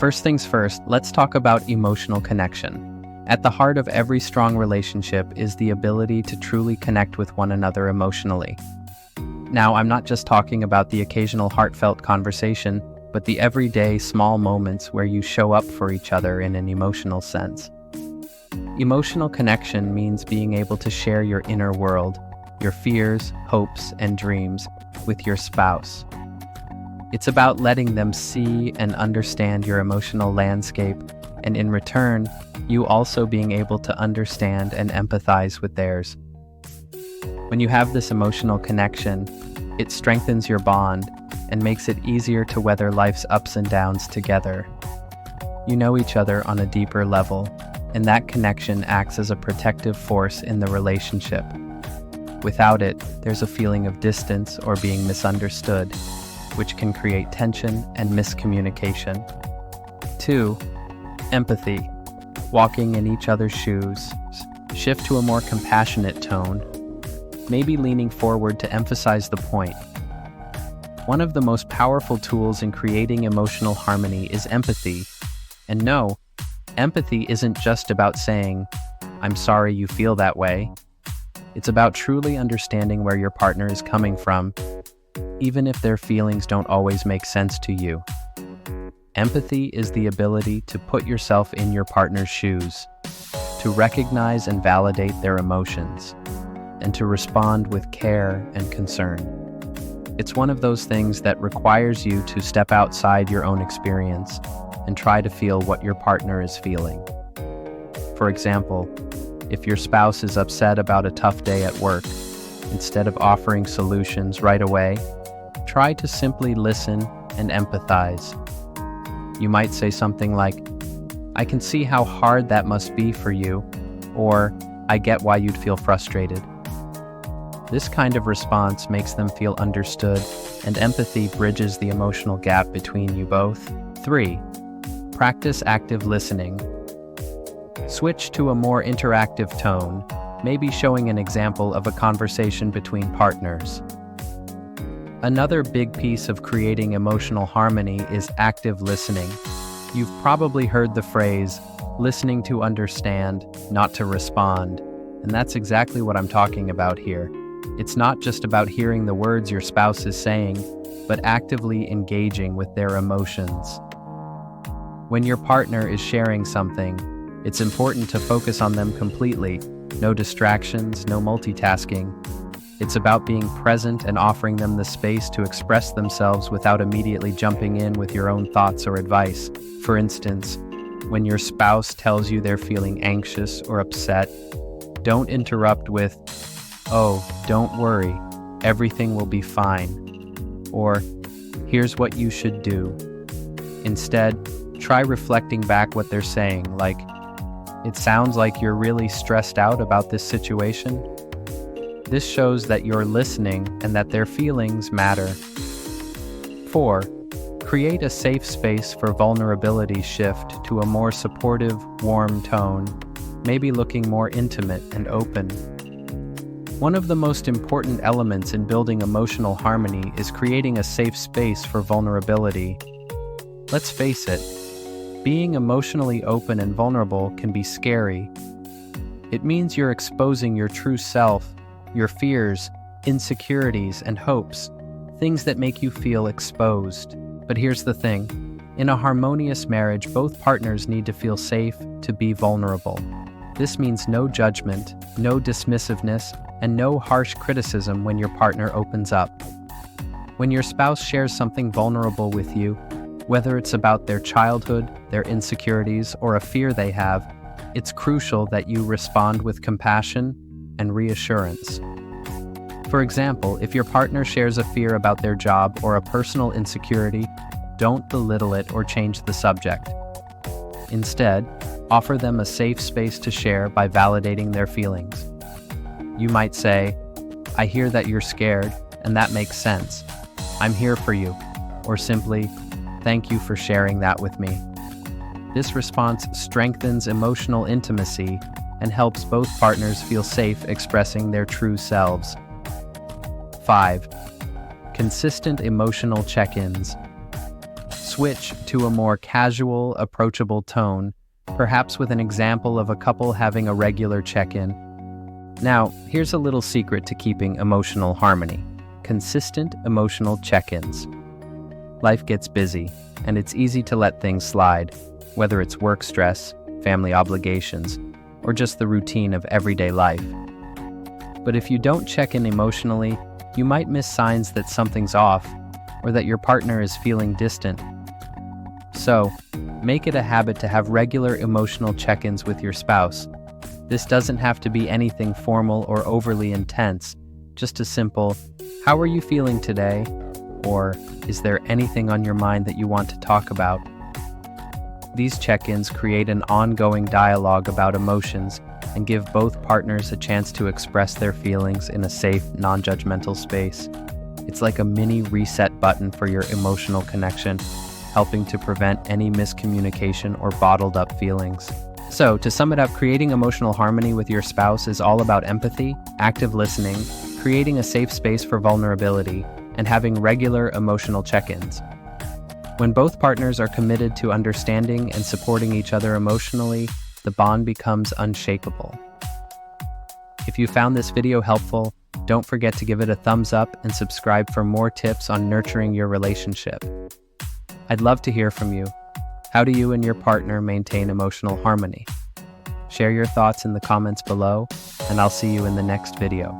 First things first, let's talk about emotional connection. At the heart of every strong relationship is the ability to truly connect with one another emotionally. Now, I'm not just talking about the occasional heartfelt conversation, but the everyday small moments where you show up for each other in an emotional sense. Emotional connection means being able to share your inner world, your fears, hopes, and dreams with your spouse. It's about letting them see and understand your emotional landscape, and in return, you also being able to understand and empathize with theirs. When you have this emotional connection, it strengthens your bond and makes it easier to weather life's ups and downs together. You know each other on a deeper level, and that connection acts as a protective force in the relationship. Without it, there's a feeling of distance or being misunderstood, which can create tension and miscommunication. 2. Empathy. Walking in each other's shoes. Shift to a more compassionate tone, maybe leaning forward to emphasize the point. One of the most powerful tools in creating emotional harmony is empathy. And no, empathy isn't just about saying, "I'm sorry you feel that way." It's about truly understanding where your partner is coming from, even if their feelings don't always make sense to you. Empathy is the ability to put yourself in your partner's shoes, to recognize and validate their emotions, and to respond with care and concern. It's one of those things that requires you to step outside your own experience and try to feel what your partner is feeling. For example, if your spouse is upset about a tough day at work, instead of offering solutions right away, try to simply listen and empathize. You might say something like, "I can see how hard that must be for you," or "I get why you'd feel frustrated." This kind of response makes them feel understood, and empathy bridges the emotional gap between you both. 3. Practice active listening. Switch to a more interactive tone, maybe showing an example of a conversation between partners. Another big piece of creating emotional harmony is active listening. You've probably heard the phrase, listening to understand, not to respond, and that's exactly what I'm talking about here. It's not just about hearing the words your spouse is saying, but actively engaging with their emotions. When your partner is sharing something, it's important to focus on them completely. No distractions, no multitasking. It's about being present and offering them the space to express themselves without immediately jumping in with your own thoughts or advice. For instance, when your spouse tells you they're feeling anxious or upset, don't interrupt with, "Oh, don't worry, everything will be fine," or "Here's what you should do." Instead, try reflecting back what they're saying, like, "It sounds like you're really stressed out about this situation." This shows that you're listening and that their feelings matter. 4. Create a safe space for vulnerability. Shift to a more supportive, warm tone, maybe looking more intimate and open. One of the most important elements in building emotional harmony is creating a safe space for vulnerability. Let's face it, being emotionally open and vulnerable can be scary. It means you're exposing your true self, your fears, insecurities, and hopes, things that make you feel exposed. But here's the thing. In a harmonious marriage, both partners need to feel safe to be vulnerable. This means no judgment, no dismissiveness, and no harsh criticism when your partner opens up. When your spouse shares something vulnerable with you, whether it's about their childhood, their insecurities, or a fear they have, it's crucial that you respond with compassion and reassurance. For example, if your partner shares a fear about their job or a personal insecurity, don't belittle it or change the subject. Instead, offer them a safe space to share by validating their feelings. You might say, "I hear that you're scared, and that makes sense. I'm here for you." Or simply, "Thank you for sharing that with me." This response strengthens emotional intimacy and helps both partners feel safe expressing their true selves. 5. Consistent emotional check-ins. Switch to a more casual, approachable tone, perhaps with an example of a couple having a regular check-in. Now, here's a little secret to keeping emotional harmony: consistent emotional check-ins. Life gets busy, and it's easy to let things slide, whether it's work stress, family obligations, or just the routine of everyday life. But if you don't check in emotionally, you might miss signs that something's off or that your partner is feeling distant. So, make it a habit to have regular emotional check-ins with your spouse. This doesn't have to be anything formal or overly intense, just a simple, "How are you feeling today?" or "Is there anything on your mind that you want to talk about?" These check-ins create an ongoing dialogue about emotions and give both partners a chance to express their feelings in a safe, non-judgmental space. It's like a mini reset button for your emotional connection, helping to prevent any miscommunication or bottled up feelings. So, to sum it up, creating emotional harmony with your spouse is all about empathy, active listening, creating a safe space for vulnerability, and having regular emotional check-ins. When both partners are committed to understanding and supporting each other emotionally, the bond becomes unshakable. If you found this video helpful, don't forget to give it a thumbs up and subscribe for more tips on nurturing your relationship. I'd love to hear from you. How do you and your partner maintain emotional harmony? Share your thoughts in the comments below, and I'll see you in the next video.